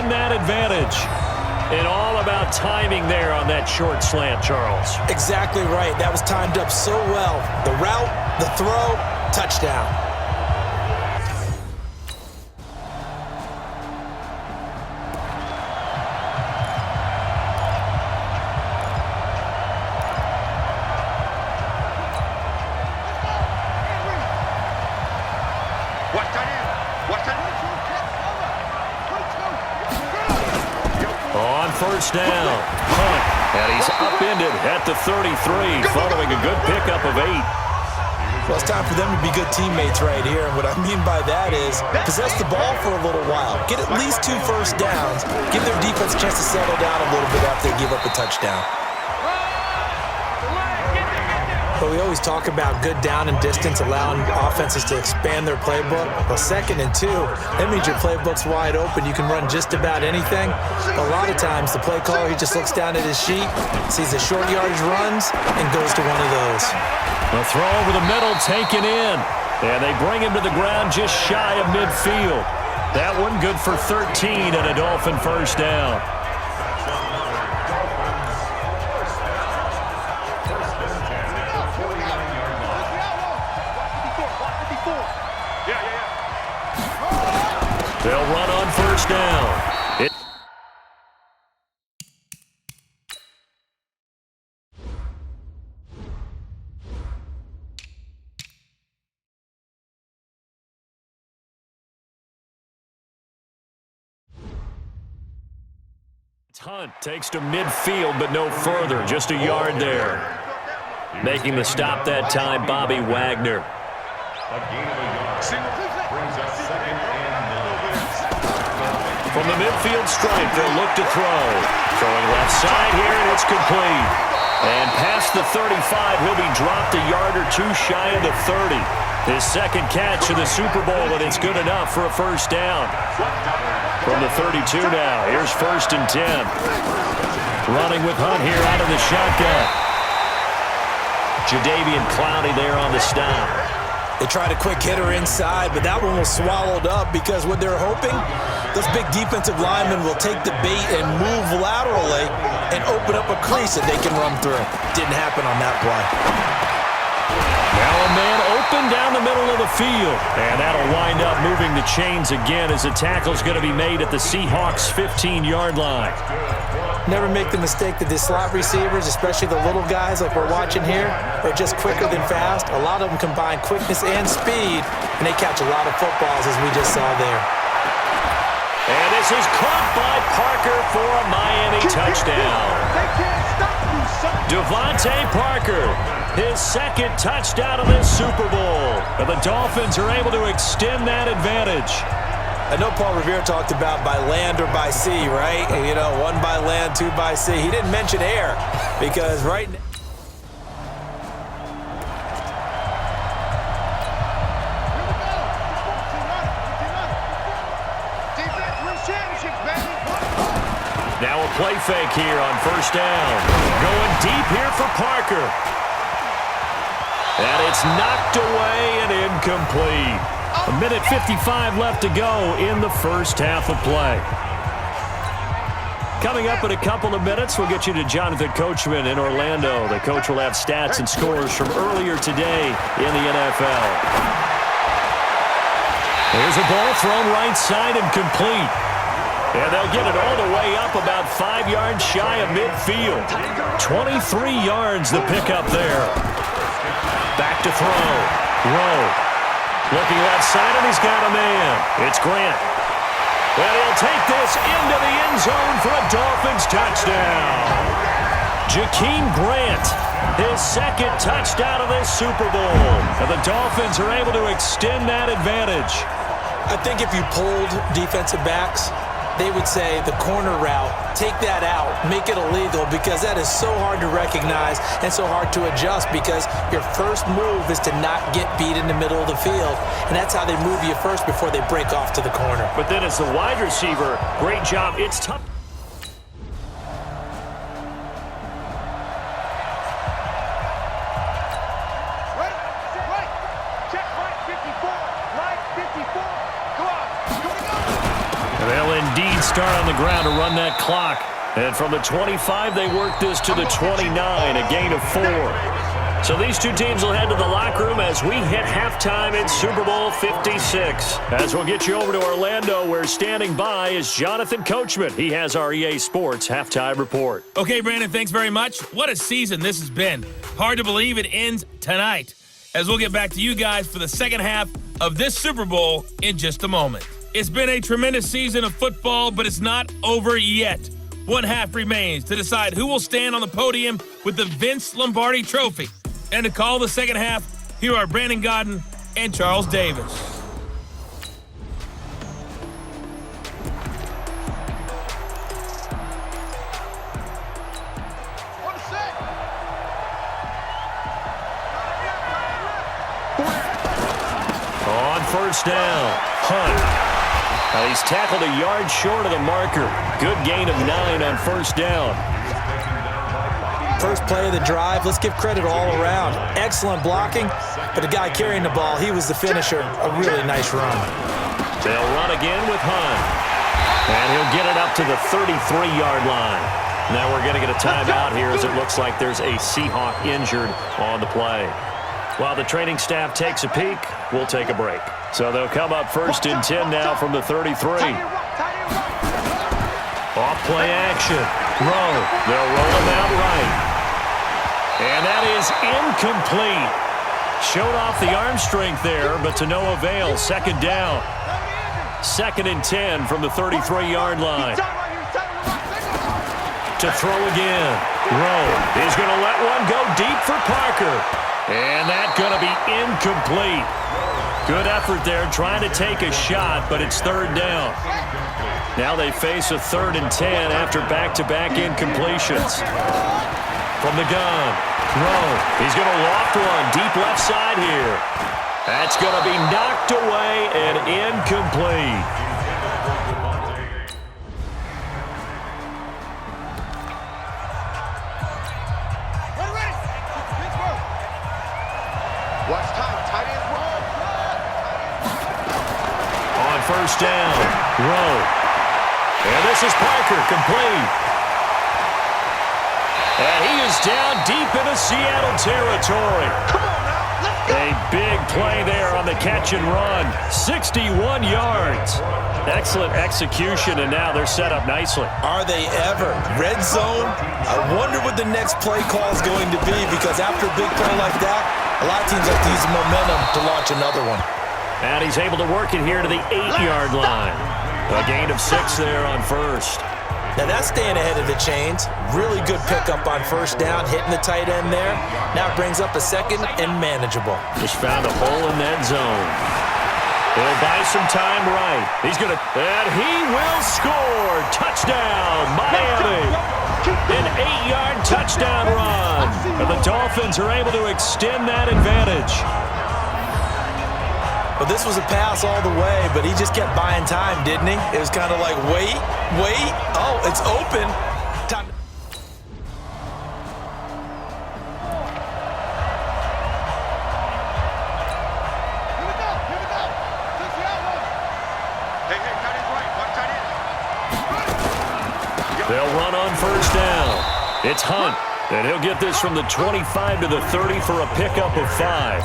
extend that advantage. And all about timing there on that short slant, Charles. Exactly right. That was timed up so well. The route, the throw, touchdown. On first down, punt, and he's upended at the 33 following a good pickup of 8. Well, it's time for them to be good teammates right here. And what I mean by that is possess the ball for a little while. Get at least 2 first downs. Give their defense a chance to settle down a little bit after they give up a touchdown. But we always talk about good down and distance, allowing offenses to expand their playbook. Well, 2nd and 2, that means your playbook's wide open. You can run just about anything. But a lot of times, the play caller, he just looks down at his sheet, sees the short yardage runs, and goes to one of those. The throw over the middle taken in. And they bring him to the ground just shy of midfield. That one good for 13 and a Dolphin first down. They'll run on first down. Hunt takes to midfield, but no further. Just a yard there. Making the stop that time, Bobby Wagner. From the midfield stripe, they'll look to throw. Throwing left side here, and it's complete. And past the 35, he'll be dropped a yard or 2 shy of the 30. His second catch of the Super Bowl, and it's good enough for a first down. From the 32 now, here's 1st and 10. Running with Hunt here out of the shotgun. Jadeveon Clowney there on the stop. They tried a quick hitter inside, but that one was swallowed up because what they're hoping, those big defensive linemen will take the bait and move laterally and open up a crease that they can run through. Didn't happen on that play. Now a man open down the middle of the field. And that'll wind up moving the chains again as the tackle's going to be made at the Seahawks' 15-yard line. Never make the mistake that the slot receivers, especially the little guys like we're watching here, are just quicker than fast. A lot of them combine quickness and speed, and they catch a lot of footballs, as we just saw there. And this is caught by Parker for a Miami touchdown. Devontae Parker, his 2nd touchdown of this Super Bowl. And the Dolphins are able to extend that advantage. I know Paul Revere talked about by land or by sea, right? You know, 1 by land, 2 by sea. He didn't mention air because right now, now a play fake here on first down. Going deep here for Parker. And it's knocked away and incomplete. 1:55 left to go in the first half of play. Coming up in a couple of minutes, we'll get you to Jonathan Coachman in Orlando. The coach will have stats and scores from earlier today in the NFL. There's a ball thrown right side and complete. And they'll get it all the way up about 5 yards shy of midfield. 23 yards the pickup there. Back to throw. Rowe. Looking left side, and he's got a man. It's Grant. Well, he'll take this into the end zone for a Dolphins touchdown. Jakeem Grant, his 2nd touchdown of this Super Bowl. And the Dolphins are able to extend that advantage. I think if you polled defensive backs, they would say the corner route, take that out, make it illegal, because that is so hard to recognize and so hard to adjust because your first move is to not get beat in the middle of the field. And that's how they move you first before they break off to the corner. But then as the wide receiver, great job. It's tough. start on the ground to run that clock. And from the 25, they work this to the 29, a gain of 4. So these two teams will head to the locker room as we hit halftime in Super Bowl 56. As we'll get you over to Orlando, where standing by is Jonathan Coachman. He has our EA Sports halftime report. Okay, Brandon, thanks very much. What a season this has been. Hard to believe it ends tonight, as we'll get back to you guys for the second half of this Super Bowl in just a moment. It's been a tremendous season of football, but it's not over yet. One half remains to decide who will stand on the podium with the Vince Lombardi Trophy. And to call the second half, here are Brandon Godden and Charles Davis. On first down, Hunt. He's tackled a yard short of the marker. Good gain of 9 on first down. First play of the drive, let's give credit all around. Excellent blocking, but the guy carrying the ball, he was the finisher. A really nice run. They'll run again with Hunt. And he'll get it up to the 33-yard line. Now we're going to get a timeout here as it looks like there's a Seahawk injured on the play. While the training staff takes a peek, we'll take a break. So they'll come up first and 10 now from the 33. Off play action. Rowe. They'll roll him out right. And that is incomplete. Showed off the arm strength there, but to no avail. Second down. Second and 10 from the 33-yard line. To throw again. Rowe. He's going to let one go deep for Parker. And that's going to be incomplete. Good effort there trying to take a shot, but it's third down. Now they face a 3rd and 10 after back-to-back incompletions. From the gun, Rowe. He's going to loft one deep left side here. That's going to be knocked away and incomplete. On first down, Rowe. And this is Parker, complete. And he is down deep into Seattle territory. A big play there on the catch and run. 61 yards. Excellent execution, and now they're set up nicely. Are they ever? Red zone? I wonder what the next play call is going to be, because after a big play like that, a lot of teams like to use momentum to launch another one. And he's able to work it here to the 8-yard line. A gain of 6 there on first. Now that's staying ahead of the chains. Really good pickup on first down, hitting the tight end there. Now it brings up a second and manageable. Just found a hole in that zone. He'll buy some time right. He's going to, and he will score. Touchdown, Miami. An 8-yard touchdown run. And the Dolphins are able to extend that advantage. Well, this was a pass all the way, but he just kept buying time, didn't he? It was kind of like, wait. Oh, it's open. Time. They'll run on first down. It's Hunt, and he'll get this from the 25 to the 30 for a pickup of 5.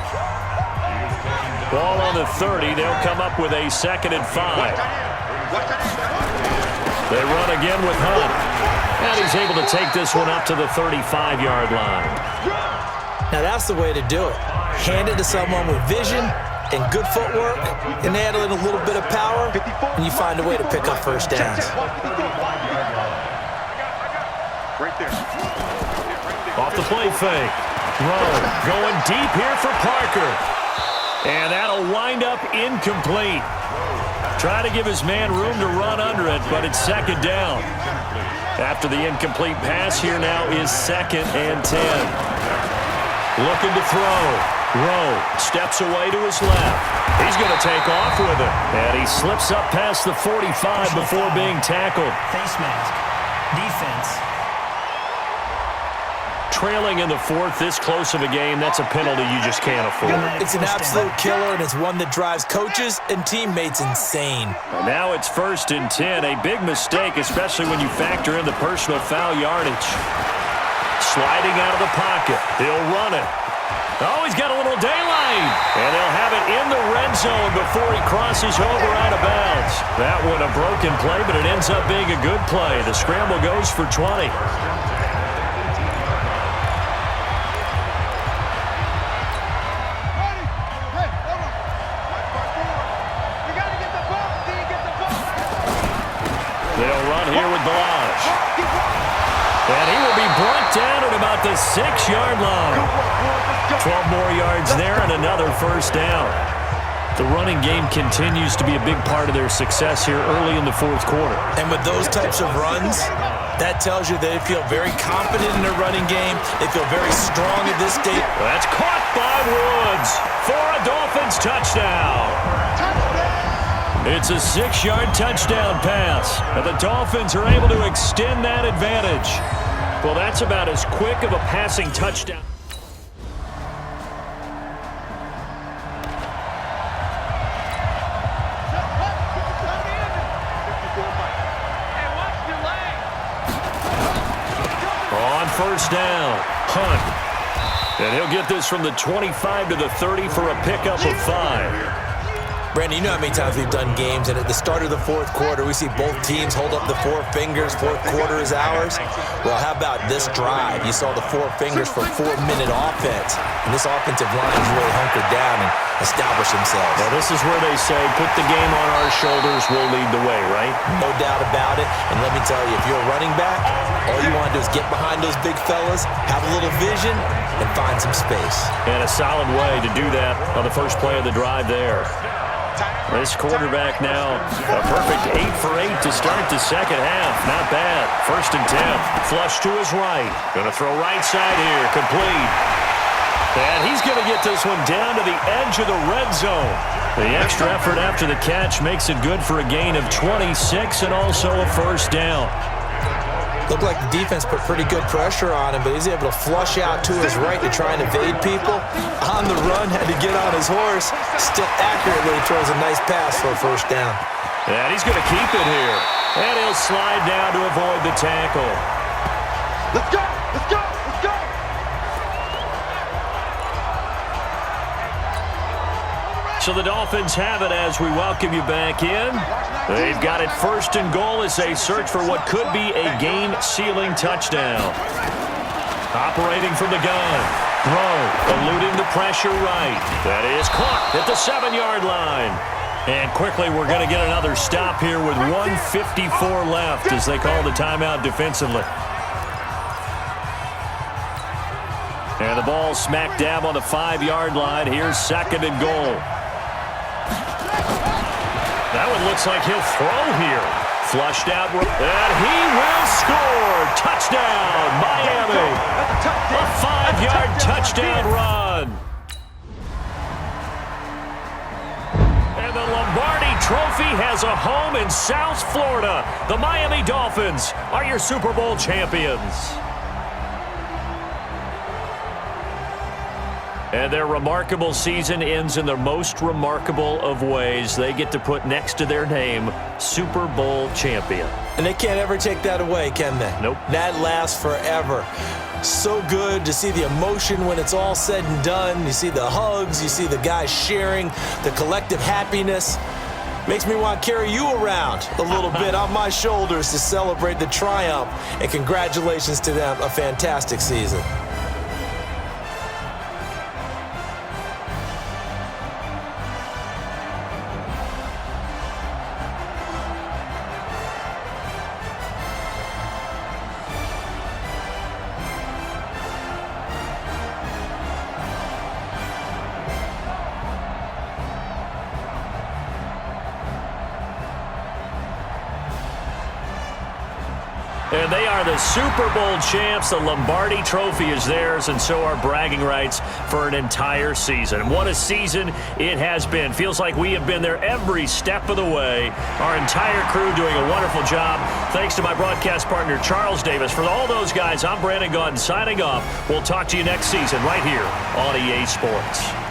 Ball on the 30. They'll come up with a 2nd and 5. They run again with Hunt. And he's able to take this one up to the 35-yard line. Now that's the way to do it. Hand it to someone with vision and good footwork, and add in a little bit of power, and you find a way to pick up first downs. Off the play fake. Rowe going deep here for Parker. And that'll wind up incomplete. Trying to give his man room to run under it, but it's second down. After the incomplete pass, here now is 2nd and 10. Looking to throw. Rowe steps away to his left. He's going to take off with it. And he slips up past the 45 before being tackled. Face mask. Defense. trailing in the fourth, this close of a game, that's a penalty you just can't afford. It's an absolute killer, and it's one that drives coaches and teammates insane. And now it's 1st and 10. A big mistake, especially when you factor in the personal foul yardage. Sliding out of the pocket. He'll run it. Oh, he's got a little daylight. And they'll have it in the red zone before he crosses over out of bounds. That one a broken play, but it ends up being a good play. The scramble goes for 20. They'll run here with Balazs. And he will be brought down at about the 6-yard line. 12 more yards there and another first down. The running game continues to be a big part of their success here early in the fourth quarter. And with those types of runs, that tells you they feel very confident in their running game. They feel very strong at this stage. That's caught by Woods for a Dolphins touchdown. It's a 6-yard touchdown pass. And the Dolphins are able to extend that advantage. Well, that's about as quick of a passing touchdown. On first down, Hunt. And he'll get this from the 25 to the 30 for a pickup of 5. Brandon, you know how many times we've done games, and at the start of the fourth quarter, we see both teams hold up the 4 fingers, fourth quarter is ours. Well, how about this drive? You saw the 4 fingers for 4-minute offense, and this offensive line has really hunkered down and established themselves. Well, this is where they say, put the game on our shoulders, we'll lead the way, right? No doubt about it, and let me tell you, if you're a running back, all you want to do is get behind those big fellas, have a little vision, and find some space. And a solid way to do that on the first play of the drive there. This quarterback now, a perfect 8 for 8 to start the second half. Not bad. 1st and 10. Flush to his right. Going to throw right side here. Complete. And he's going to get this one down to the edge of the red zone. The extra effort after the catch makes it good for a gain of 26 and also a first down. Looked like the defense put pretty good pressure on him, but he's able to flush out to his right to try and evade people. On the run, had to get on his horse. Still accurately throws a nice pass for a first down. And he's going to keep it here. And he'll slide down to avoid the tackle. Let's go! Let's go! Let's go! So the Dolphins have it as we welcome you back in. They've got it 1st and goal as they search for what could be a game-sealing touchdown. Operating from the gun. Throw. Eluding the pressure right. That is caught at the 7-yard line. And quickly we're going to get another stop here with 1:54 left as they call the timeout defensively. And the ball smack dab on the 5-yard line. Here's 2nd and goal. That one looks like he'll throw here. Flushed out, and he will score. Touchdown, Miami. A 5-yard touchdown run. And the Lombardi Trophy has a home in South Florida. The Miami Dolphins are your Super Bowl champions. And their remarkable season ends in the most remarkable of ways. They get to put next to their name, Super Bowl champion. And they can't ever take that away, can they? Nope. That lasts forever. So good to see the emotion when it's all said and done. You see the hugs, you see the guys sharing, the collective happiness. Makes me want to carry you around a little bit on my shoulders to celebrate the triumph. And congratulations to them, a fantastic season. And they are the Super Bowl champs. The Lombardi Trophy is theirs, and so are bragging rights for an entire season. What a season it has been. Feels like we have been there every step of the way. Our entire crew doing a wonderful job. Thanks to my broadcast partner, Charles Davis. For all those guys, I'm Brandon Gaudin signing off. We'll talk to you next season right here on EA Sports.